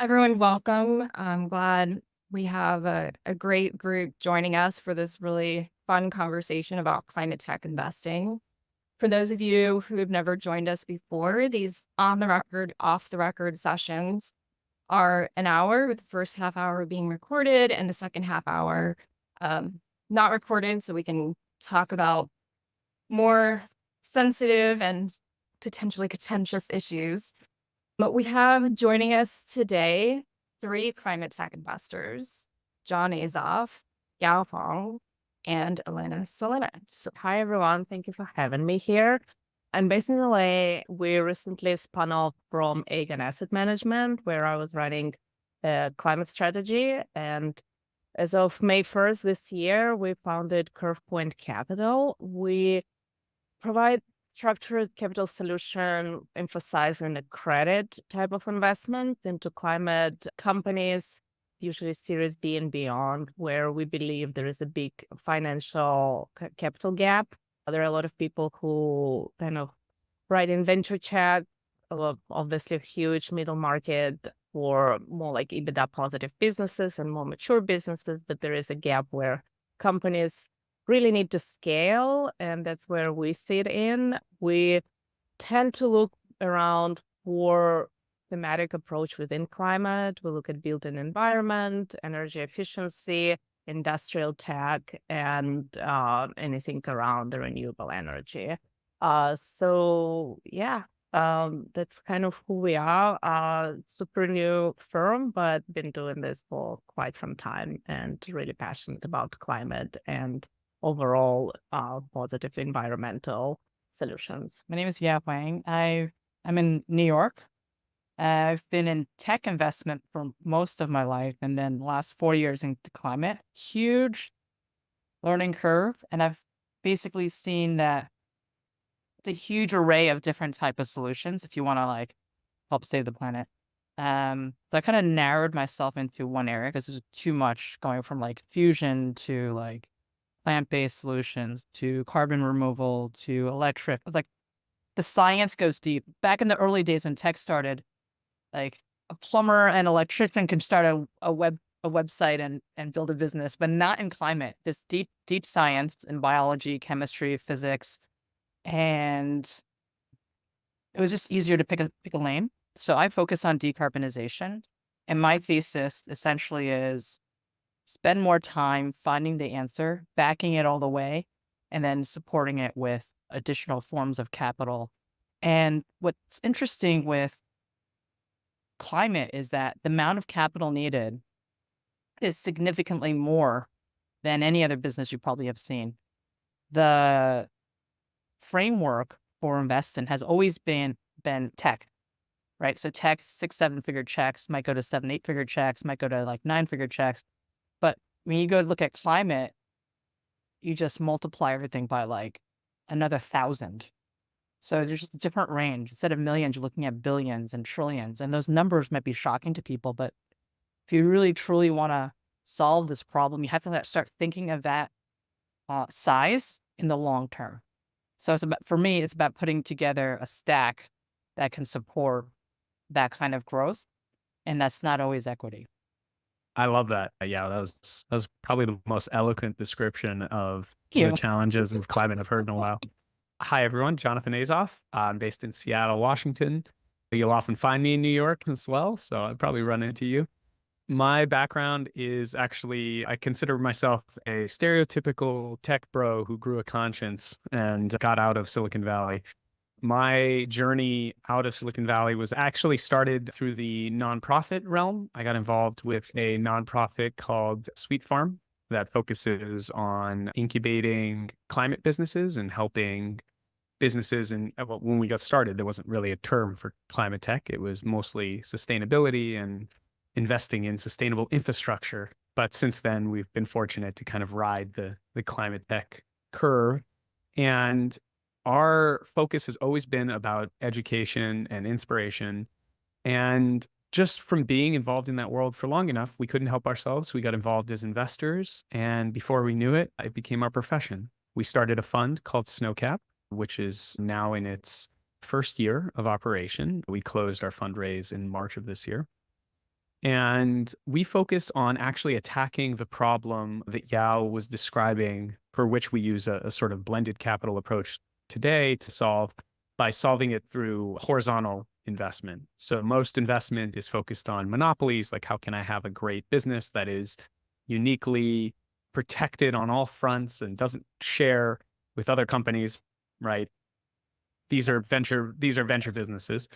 Everyone, welcome. I'm glad we have a great group joining us for this really fun conversation about climate tech investing. For those of you who have never joined us before, these on the record, off the record sessions are an hour, with the first half hour being recorded and the second half hour not recorded, so we can talk about more sensitive and potentially contentious issues. But we have joining us today three climate tech investors: John Azoff, Yao Huang, and Alena Solonina. So, Hi, everyone. Thank you for having me here. I'm based in LA. We recently spun off from Aegon Asset Management, where I was running a climate strategy. And as of May 1st this year, we founded CurvePoint Capital. We provide structured capital solution emphasizing a credit type of investment into climate companies, usually Series B and beyond, where we believe there is a big financial capital gap. There are a lot of people who kind of write in venture chat, obviously a huge middle market for more like EBITDA positive businesses and more mature businesses, but there is a gap where companies really need to scale, and that's where we sit in. We tend to look around for thematic approach within climate. We look at built environment, energy efficiency, industrial tech, and anything around the renewable energy. That's kind of who we are. Super new firm, but been doing this for quite some time and really passionate about climate and overall positive environmental solutions. My name is Yao Huang. I'm in New York. I've been in tech investment for most of my life, and then the last 4 years into climate. Huge learning curve, and I've basically seen that it's a huge array of different type of solutions if you want to help save the planet. So I kind of narrowed myself into one area because there's too much going from fusion to plant-based solutions to carbon removal to electric. The science goes deep. Back in the early days when tech started, a plumber and electrician can start a website and build a business, but not in climate. There's deep science in biology, chemistry, physics, and it was just easier to pick a lane. So I focus on decarbonization, and my thesis essentially is spend more time finding the answer, backing it all the way, and then supporting it with additional forms of capital. And what's interesting with climate is that the amount of capital needed is significantly more than any other business you probably have seen. The framework for investing has always been tech, right? So tech, 6-7-figure checks might go to 7-8-figure checks, might go to 9-figure checks. But when you go look at climate, you just multiply everything by another 1,000. So there's just a different range. Instead of millions, you're looking at billions and trillions. And those numbers might be shocking to people, but if you really truly want to solve this problem, you have to start thinking of that size in the long term. So for me, it's about putting together a stack that can support that kind of growth. And that's not always equity. I love that. Yeah, that was probably the most eloquent description of Thank the you. challenges of climate I've heard in a while. Hi, everyone. Jonathan Azoff. I'm based in Seattle, Washington. You'll often find me in New York as well, so I'd probably run into you. My background is actually, I consider myself a stereotypical tech bro who grew a conscience and got out of Silicon Valley. My journey out of Silicon Valley was actually started through the nonprofit realm. I got involved with a nonprofit called Sweet Farm that focuses on incubating climate businesses and helping businesses. And when we got started, there wasn't really a term for climate tech. It was mostly sustainability and investing in sustainable infrastructure. But since then, we've been fortunate to kind of ride the climate tech curve. And our focus has always been about education and inspiration. And just from being involved in that world for long enough, we couldn't help ourselves. We got involved as investors. And before we knew it, it became our profession. We started a fund called SNØCAP, which is now in its first year of operation. We closed our fundraise in March of this year. And we focus on actually attacking the problem that Yao was describing, for which we use a sort of blended capital approach today to solve by solving it through horizontal investment. So most investment is focused on monopolies, like how can I have a great business that is uniquely protected on all fronts and doesn't share with other companies, right? These are venture businesses.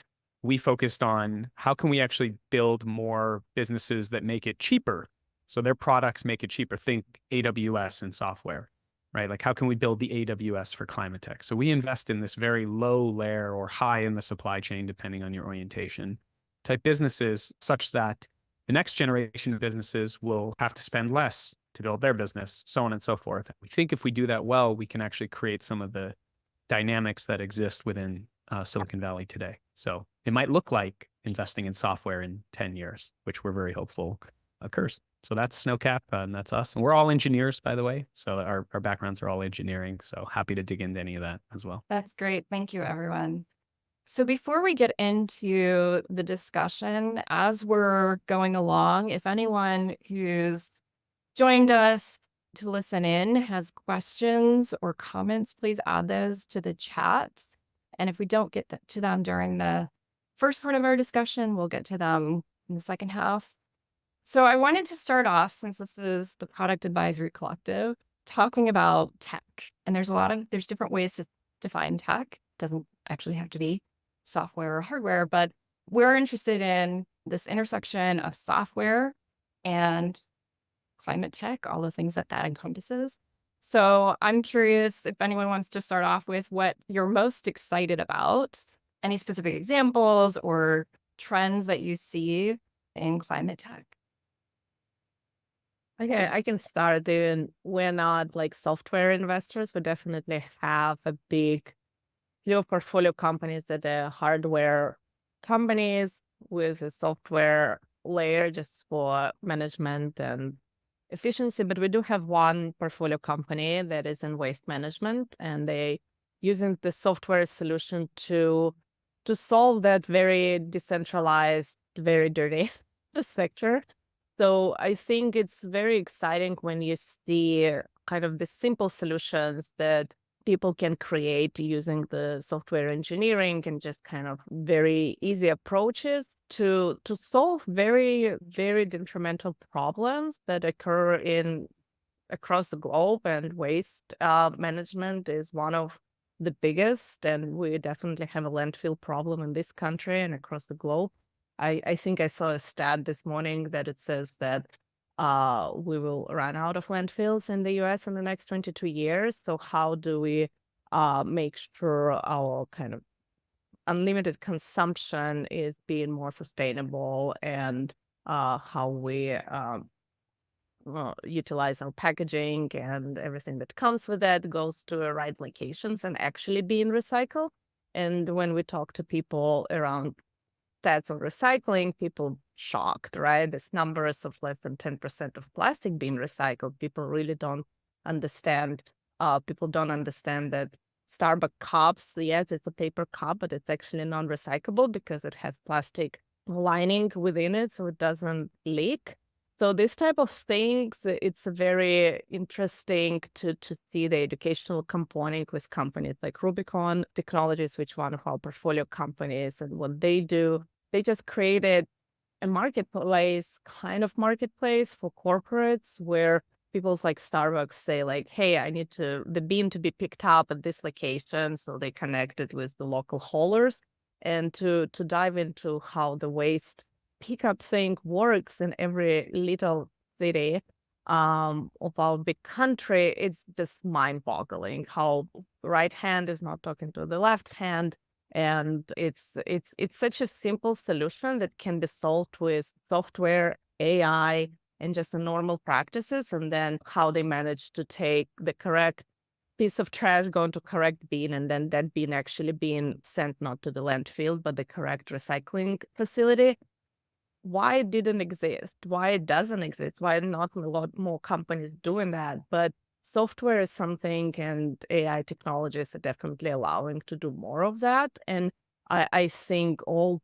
We focused on how can we actually build more businesses that make it cheaper. So their products make it cheaper. Think AWS and software, right? Like how can we build the AWS for climate tech? So we invest in this very low layer or high in the supply chain, depending on your orientation, type businesses such that the next generation of businesses will have to spend less to build their business, so on and so forth. We think if we do that well, we can actually create some of the dynamics that exist within Silicon Valley today. So it might look like investing in software in 10 years, which we're very hopeful occurs. So that's SNØCAP, and that's us. And we're all engineers, by the way. So our backgrounds are all engineering. So happy to dig into any of that as well. That's great. Thank you, everyone. So before we get into the discussion, as we're going along, if anyone who's joined us to listen in has questions or comments, please add those to the chat. And if we don't get to them during the first part of our discussion, we'll get to them in the second half. So I wanted to start off, since this is the Product Advisory Collective, talking about tech. And there's different ways to define tech. It doesn't actually have to be software or hardware, but we're interested in this intersection of software and climate tech, all the things that encompasses. So I'm curious if anyone wants to start off with what you're most excited about, any specific examples or trends that you see in climate tech. Okay, I can start doing. We're not like software investors. We definitely have a big few portfolio companies that are hardware companies with a software layer just for management and efficiency. But we do have one portfolio company that is in waste management, and they using the software solution to solve that very decentralized, very dirty sector. So I think it's very exciting when you see kind of the simple solutions that people can create using the software engineering and just kind of very easy approaches to solve very, very detrimental problems that occur across the globe. And waste management is one of the biggest. And we definitely have a landfill problem in this country and across the globe. I think I saw a stat this morning that it says that we will run out of landfills in the US in the next 22 years. So how do we make sure our kind of unlimited consumption is being more sustainable, and how we utilize our packaging and everything that comes with that goes to the right locations and actually being recycled. And when we talk to people around stats on recycling, people shocked, right? This numbers of less than 10% of plastic being recycled. People really don't understand. People don't understand that Starbucks cups, yes, it's a paper cup, but it's actually non-recyclable because it has plastic lining within it, so it doesn't leak. So this type of things, it's very interesting to see the educational component with companies like Rubicon Technologies, which one of our portfolio companies, and what they do. They just created a marketplace, kind of marketplace for corporates where people like Starbucks say like, hey, I need the bean to be picked up at this location. So they connected with the local haulers, and to dive into how the waste pickup thing works in every little city of our big country. It's just mind-boggling how right hand is not talking to the left hand. And it's such a simple solution that can be solved with software, AI, and just the normal practices. And then how they manage to take the correct piece of trash, going to correct bin, and then that bin actually being sent not to the landfill, but the correct recycling facility. Why it didn't exist, why it doesn't exist, why not a lot more companies doing that. But software is something, and AI technologies are definitely allowing to do more of that. And I think all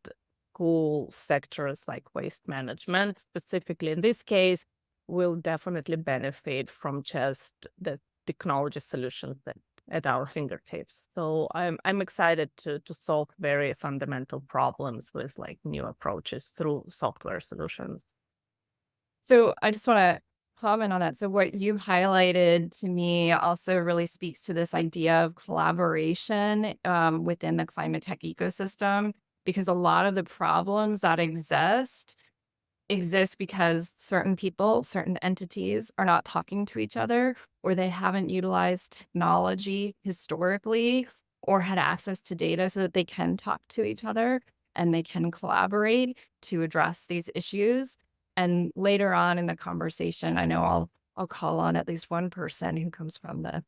cool sectors like waste management, specifically in this case, will definitely benefit from just the technology solutions that at our fingertips. So I'm excited to solve very fundamental problems with like new approaches through software solutions. So I just want to comment on that. So what you highlighted to me also really speaks to this idea of collaboration within the climate tech ecosystem, because a lot of the problems that exist because certain people, certain entities are not talking to each other, or they haven't utilized technology historically or had access to data so that they can talk to each other and they can collaborate to address these issues. And later on in the conversation, I know I'll call on at least one person who comes from the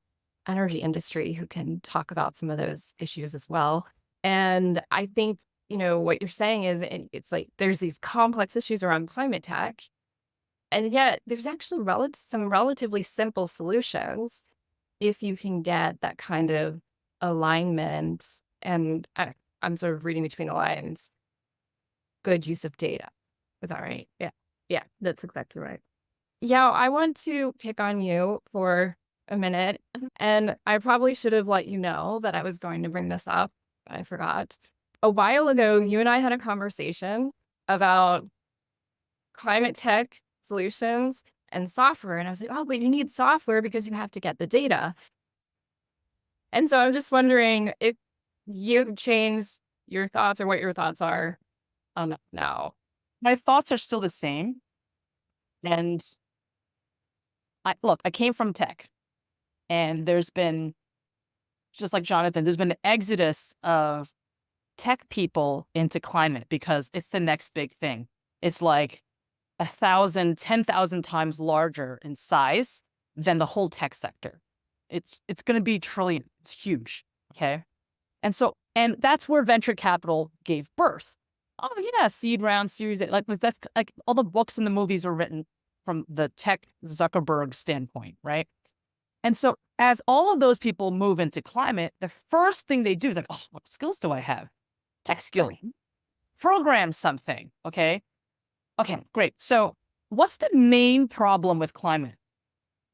energy industry who can talk about some of those issues as well. And I think, what you're saying is it's like there's these complex issues around climate tech, and yet there's actually some relatively simple solutions if you can get that kind of alignment. And I'm sort of reading between the lines, good use of data. Is that right? Yeah, that's exactly right. Yeah, I want to pick on you for a minute, and I probably should have let you know that I was going to bring this up, but I forgot. A while ago, you and I had a conversation about climate tech solutions and software, and I was like, oh, but you need software because you have to get the data. And so I'm just wondering if you've changed your thoughts or what your thoughts are on that now. My thoughts are still the same. And I came from tech, and there's been, just like Jonathan, there's been an exodus of tech people into climate because it's the next big thing. It's like 1,000, 10,000 times larger in size than the whole tech sector. It's going to be trillion. It's huge. Okay. And that's where venture capital gave birth. Oh yeah, seed round, series A, like that's like all the books and the movies were written from the tech Zuckerberg standpoint, right? And so as all of those people move into climate, the first thing they do is like, oh, what skills do I have? Tech skilling, program something. Okay, great. So what's the main problem with climate?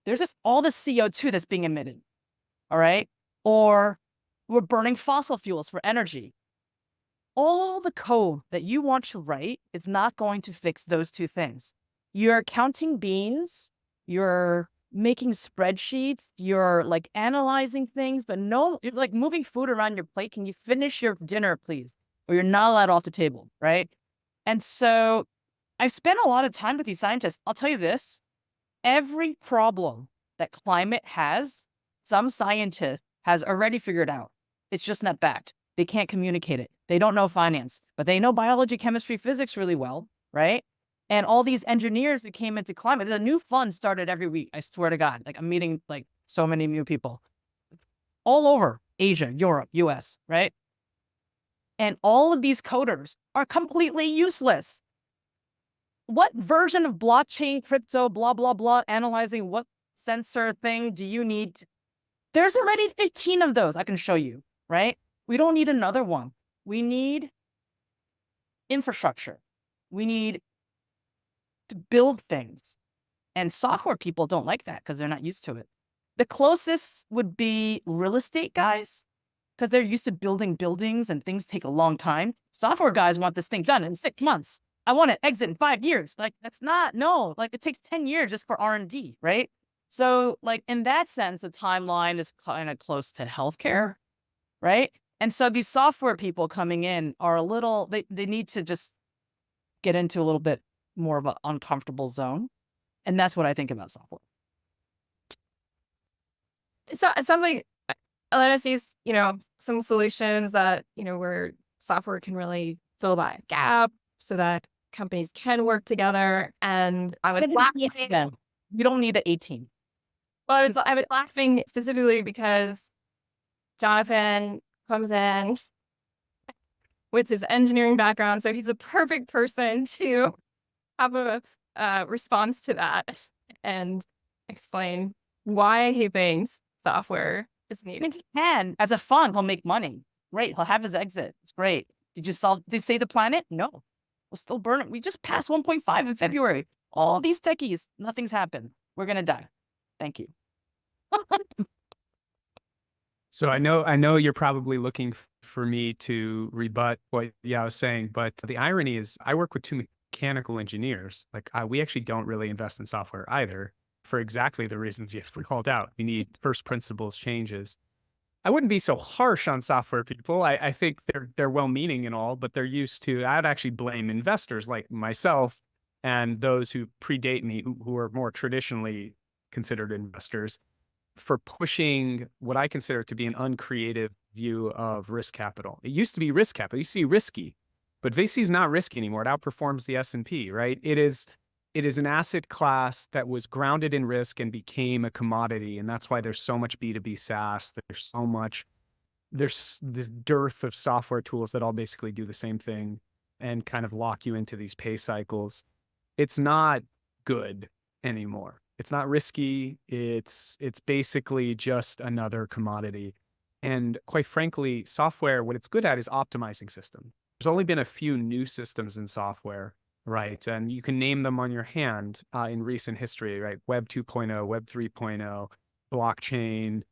There's all the CO2 that's being emitted. All right, or we're burning fossil fuels for energy. All the code that you want to write is not going to fix those two things. You're counting beans, you're making spreadsheets, you're like analyzing things, but no, you're like moving food around your plate. Can you finish your dinner, please? Or you're not allowed off the table, right? And so I've spent a lot of time with these scientists. I'll tell you this, every problem that climate has, some scientist has already figured out. It's just not backed. They can't communicate it. They don't know finance, but they know biology, chemistry, physics really well, right? And all these engineers that came into climate, there's a new fund started every week. I swear to God, like I'm meeting like so many new people all over Asia, Europe, US, right? And all of these coders are completely useless. What version of blockchain, crypto, blah, blah, blah, analyzing what sensor thing do you need? There's already 15 of those I can show you, right? We don't need another one. We need infrastructure. We need to build things. And software people don't like that because they're not used to it. The closest would be real estate guys because they're used to building buildings and things take a long time. Software guys want this thing done in 6 months. I want to exit in 5 years. Like like it takes 10 years just for R&D, right? So like in that sense, the timeline is kind of close to healthcare, right? And so these software people coming in are a little, they need to just get into a little bit more of an uncomfortable zone. And that's what I think about software. It sounds like Alena sees, some solutions that, where software can really fill that gap so that companies can work together. And I was laughing. You don't need the 18. Well, I was laughing specifically because Jonathan comes in with his engineering background, so he's a perfect person to have a response to that and explain why he thinks software is needed. He can. As a fund, he'll make money. Great. He'll have his exit. It's great. Did you save the planet? No. We'll still burn it. We just passed 1.5 in February. All these techies, nothing's happened. We're going to die. Thank you. So I know you're probably looking for me to rebut what Yao was saying, but the irony is I work with two mechanical engineers. Like we actually don't really invest in software either for exactly the reasons you've called out. We need first principles changes. I wouldn't be so harsh on software people. I think they're well-meaning and all, but they're used to, I'd actually blame investors like myself and those who predate me, who are more traditionally considered investors, for pushing what I consider to be an uncreative view of risk capital. It used to be risk capital. It used to be risky, but VC is not risky anymore. It outperforms the S&P, right? It is an asset class that was grounded in risk and became a commodity. And that's why there's so much B2B SaaS. There's this dearth of software tools that all basically do the same thing and kind of lock you into these pay cycles. It's not good anymore. It's not risky. It's basically just another commodity. And quite frankly, software, what it's good at is optimizing systems. There's only been a few new systems in software, right? And you can name them on your hand in recent history, right? Web 2.0, Web 3.0, blockchain,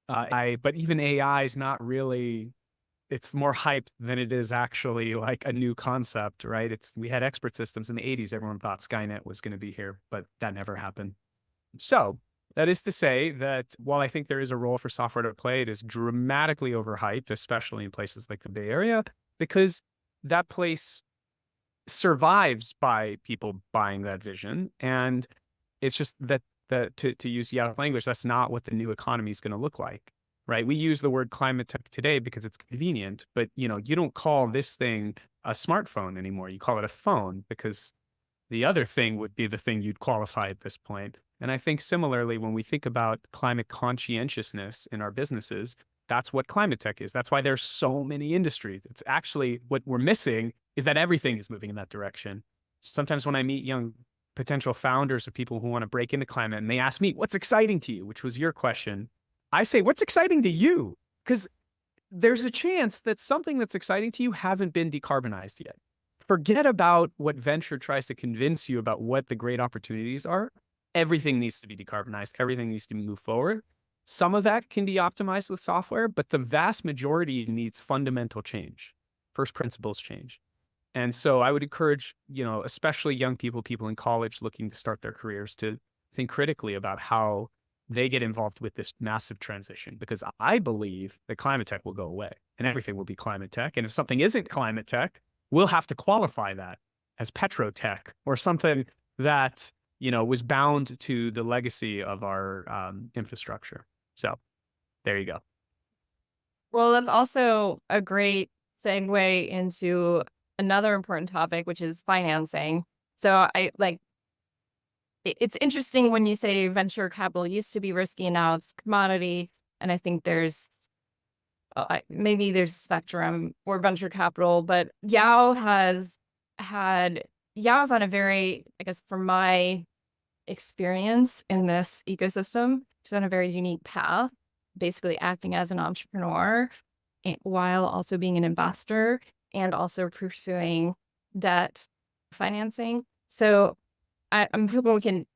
but even AI is not really, it's more hype than it is actually like a new concept, right? We had expert systems in the 80s. Everyone thought Skynet was going to be here, but that never happened. So that is to say that while I think there is a role for software to play, it is dramatically overhyped, especially in places like the Bay Area, because that place survives by people buying that vision. And it's just that to use Yao language, that's not what the new economy is going to look like. Right. We use the word climate tech today because it's convenient, but you don't call this thing a smartphone anymore. You call it a phone because the other thing would be the thing you'd qualify at this point. And I think similarly, when we think about climate conscientiousness in our businesses, that's what climate tech is. That's why there's so many industries. It's actually what we're missing is that everything is moving in that direction. Sometimes when I meet young potential founders or people who want to break into climate and they ask me, what's exciting to you, which was your question, I say, what's exciting to you? Because there's a chance that something that's exciting to you hasn't been decarbonized yet. Forget about what venture tries to convince you about what the great opportunities are. Everything needs to be decarbonized. Everything needs to move forward. Some of that can be optimized with software, but the vast majority needs fundamental change, first principles change. And so I would encourage, especially young people in college looking to start their careers, to think critically about how they get involved with this massive transition, because I believe that climate tech will go away and everything will be climate tech. And if something isn't climate tech, we'll have to qualify that as petrotech or something that, was bound to the legacy of our infrastructure. So there you go. Well, that's also a great segue into another important topic, which is financing. So it's interesting when you say venture capital used to be risky and now it's commodity. And I think there's maybe there's a spectrum for venture capital, but Yao's on a very, I guess, from my experience in this ecosystem, she's on a very unique path, basically acting as an entrepreneur while also being an investor and also pursuing debt financing. So I'm hoping we can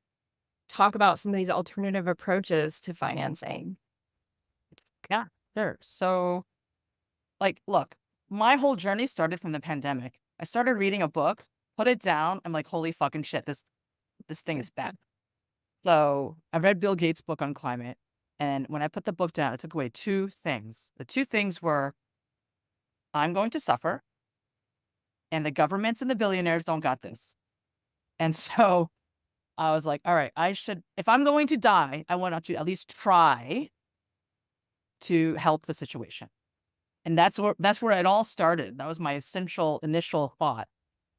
talk about some of these alternative approaches to financing. Yeah, sure. So, look, my whole journey started from the pandemic. I started reading a book, put it down. I'm like, holy fucking shit, this thing is bad. So I read Bill Gates' book on climate. And when I put the book down, I took away two things. The two things were, I'm going to suffer, and the governments and the billionaires don't got this. And so I was like, all right, if I'm going to die, I want to at least try to help the situation. And that's where it all started. That was my initial thought.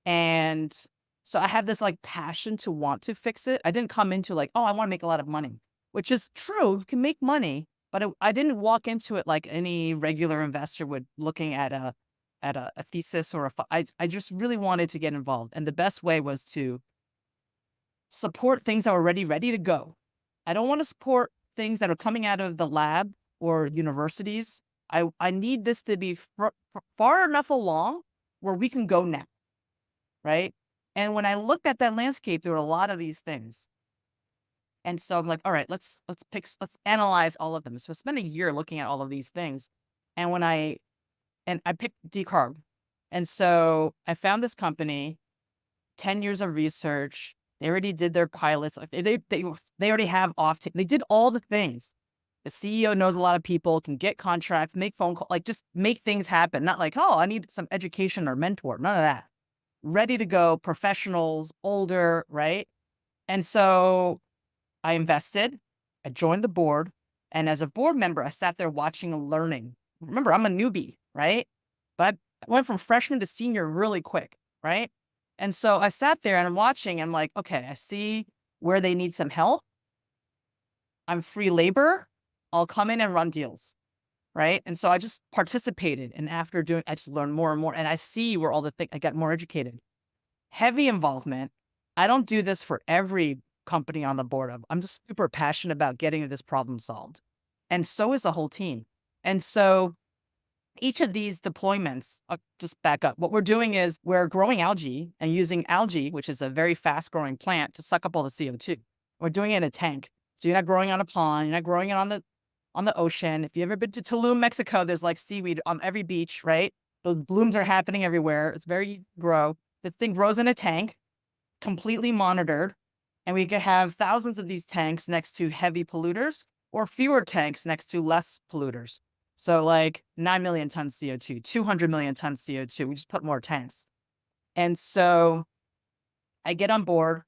And so I had this passion to want to fix it. I didn't come into I want to make a lot of money, which is true. You can make money, but I didn't walk into it like any regular investor would, looking at a thesis or I just really wanted to get involved. And the best way was to support things that were already ready to go. I don't want to support things that are coming out of the lab or universities I need this to be far enough along where we can go now, right? And when I looked at that landscape, there were a lot of these things. And so I'm like, all right, let's analyze all of them. So I spent a year looking at all of these things. And I picked decarb. And so I found this company, 10 years of research. They already did their pilots. They already have offtake. They did all the things. The CEO knows a lot of people, can get contracts, make phone calls, like just make things happen. Not like, oh, I need some education or mentor. None of that. Ready to go, professionals, older, right? And so I invested, I joined the board, and as a board member, I sat there watching and learning. Remember, I'm a newbie, right? But I went from freshman to senior really quick, right? And so I sat there and I'm watching, and I'm like, okay, I see where they need some help. I'm free labor. I'll come in and run deals, right? And so I just participated. And after doing, I just learned more and more. And I see where all the things, I got more educated. Heavy involvement. I don't do this for every company on the board of. I'm just super passionate about getting this problem solved. And so is the whole team. And so each of these deployments, I'll just back up. What we're doing is we're growing algae and using algae, which is a very fast growing plant, to suck up all the CO2. We're doing it in a tank. So you're not growing on a pond, you're not growing it on the ocean. If you've ever been to Tulum, Mexico, there's like seaweed on every beach, right? The blooms are happening everywhere. It's very grow. The thing grows in a tank, completely monitored. And we could have thousands of these tanks next to heavy polluters or fewer tanks next to less polluters. So like 9 million tons CO2, 200 million tons CO2. We just put more tanks. And so I get on board,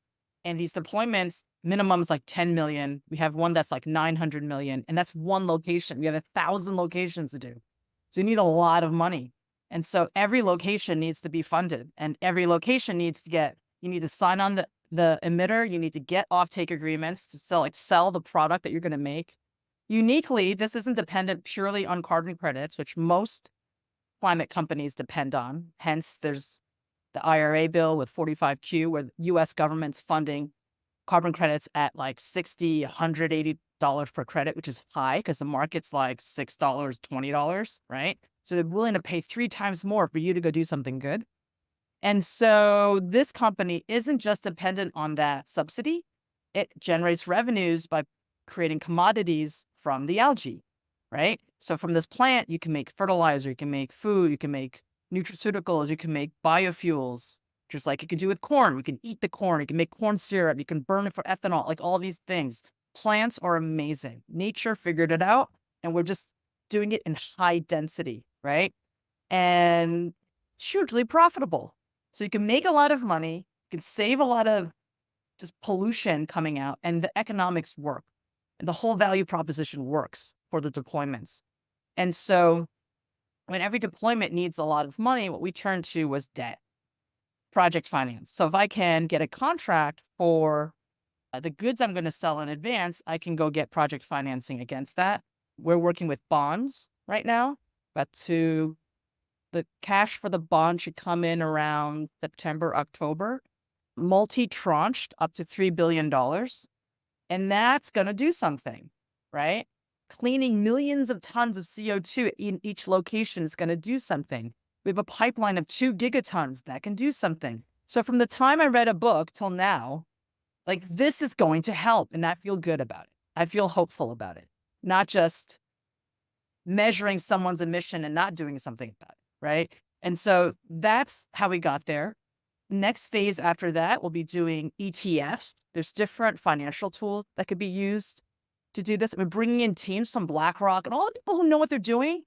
and these deployments, minimum is like 10 million. We have one that's like 900 million, and that's one location. We have 1,000 locations to do. So you need a lot of money. And so every location needs to be funded, and every location needs to you need to sign on the emitter. You need to get offtake agreements to sell the product that you're going to make. Uniquely, this isn't dependent purely on carbon credits, which most climate companies depend on. Hence, there's the IRA bill with 45Q, where the US government's funding carbon credits at like $60, $180 per credit, which is high because the market's like $6, $20, right? So they're willing to pay 3 times more for you to go do something good. And so this company isn't just dependent on that subsidy. It generates revenues by creating commodities from the algae, right? So from this plant, you can make fertilizer, you can make food, you can make nutraceuticals, you can make biofuels, just like you can do with corn. We can eat the corn, you can make corn syrup, you can burn it for ethanol, like all these things. Plants are amazing. Nature figured it out, and we're just doing it in high density, right? And hugely profitable. So you can make a lot of money, you can save a lot of just pollution coming out, and the economics work. And the whole value proposition works for the deployments. And so when every deployment needs a lot of money, what we turned to was debt, project finance. So if I can get a contract for the goods I'm going to sell in advance, I can go get project financing against that. We're working with bonds right now, but the cash for the bond should come in around September, October, multi-tranched up to $3 billion. And that's going to do something, right? Cleaning millions of tons of CO2 in each location is going to do something. We have a pipeline of 2 gigatons that can do something. So from the time I read a book till now, like this is going to help, and I feel good about it. I feel hopeful about it, not just measuring someone's emission and not doing something about it, right? And so that's how we got there. Next phase after that, we'll be doing ETFs. There's different financial tools that could be used to do this. We're bringing in teams from BlackRock and all the people who know what they're doing.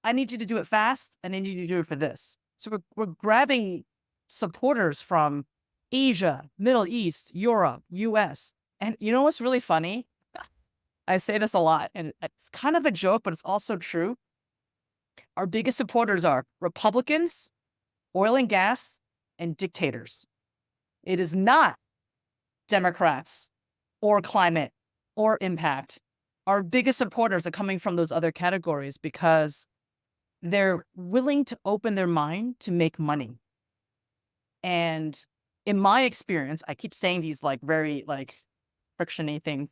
I need you to do it fast, and I need you to do it for this. So we're grabbing supporters from Asia, Middle East, Europe, US. And you know what's really funny? I say this a lot, and it's kind of a joke, but it's also true. Our biggest supporters are Republicans, oil and gas, and dictators. It is not Democrats or climate or impact. Our biggest supporters are coming from those other categories because they're willing to open their mind to make money. And in my experience, I keep saying these like very like friction-y thing,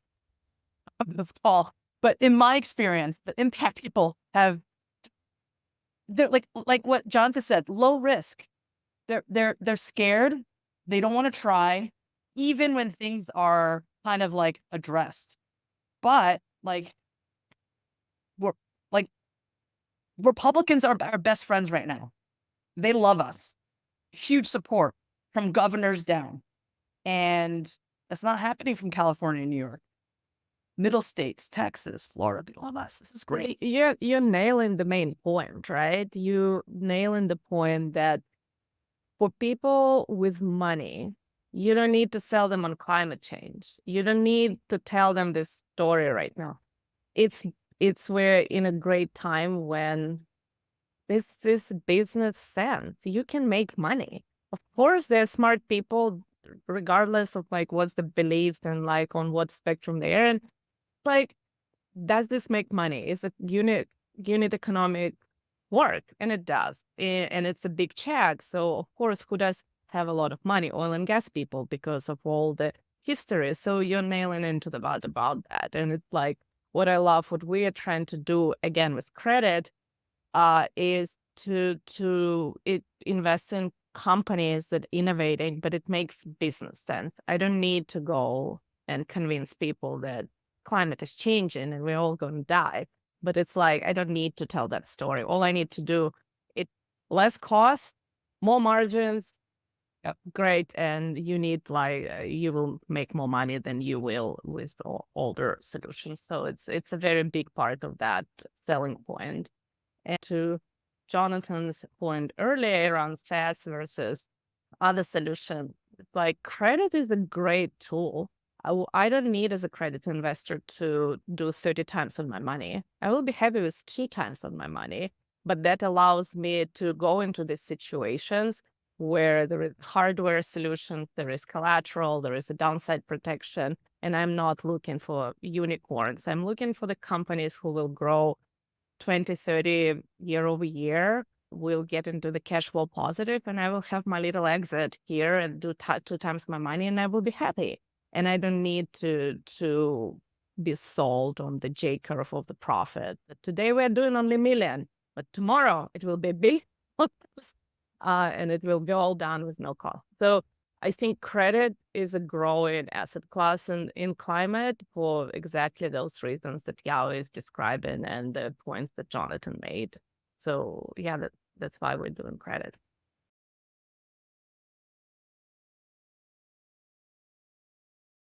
that's all. But in my experience, the impact people have they're like what Jonathan said, low risk. They're scared. They don't want to try, even when things are kind of like addressed. But like we're like Republicans are our best friends right now. They love us. Huge support from governors down. And that's not happening from California and New York. Middle states, Texas, Florida, they love us. This is great. You're nailing the main point, right? You nailing the point that for people with money, you don't need to sell them on climate change. You don't need to tell them this story right now. We're in a great time when this business sense, you can make money. Of course, there's smart people, regardless of like what's the beliefs and like on what spectrum they're in. Like, does this make money? Is it unit economic work? And it does. And it's a big check. So of course, who does have a lot of money? Oil and gas people, because of all the history. So you're nailing into the bud about that. And it's like what I love, what we are trying to do again with credit, is to invest in companies that innovating, but it makes business sense. I don't need to go and convince people that climate is changing and we're all going to die. But it's like, I don't need to tell that story. All I need to do, it less cost, more margins. Yep. Great. And you need you will make more money than you will with older solutions. So it's a very big part of that selling point. And to Jonathan's point earlier around SaaS versus other solutions, like credit is a great tool. I don't need as a credit investor to do 30 times on my money. I will be happy with 2 times on my money, but that allows me to go into these situations where there is hardware solutions, there is collateral, there is a downside protection, and I'm not looking for unicorns. I'm looking for the companies who will grow 20, 30 year over year, will get into the cash flow positive, and I will have my little exit here and do 2 times my money, and I will be happy. And I don't need to be sold on the J curve of the profit. Today we're doing only million, but tomorrow it will be big, and it will be all done with no cost. So I think credit is a growing asset class in climate for exactly those reasons that Yao is describing and the points that Jonathan made. So yeah, that's why we're doing credit.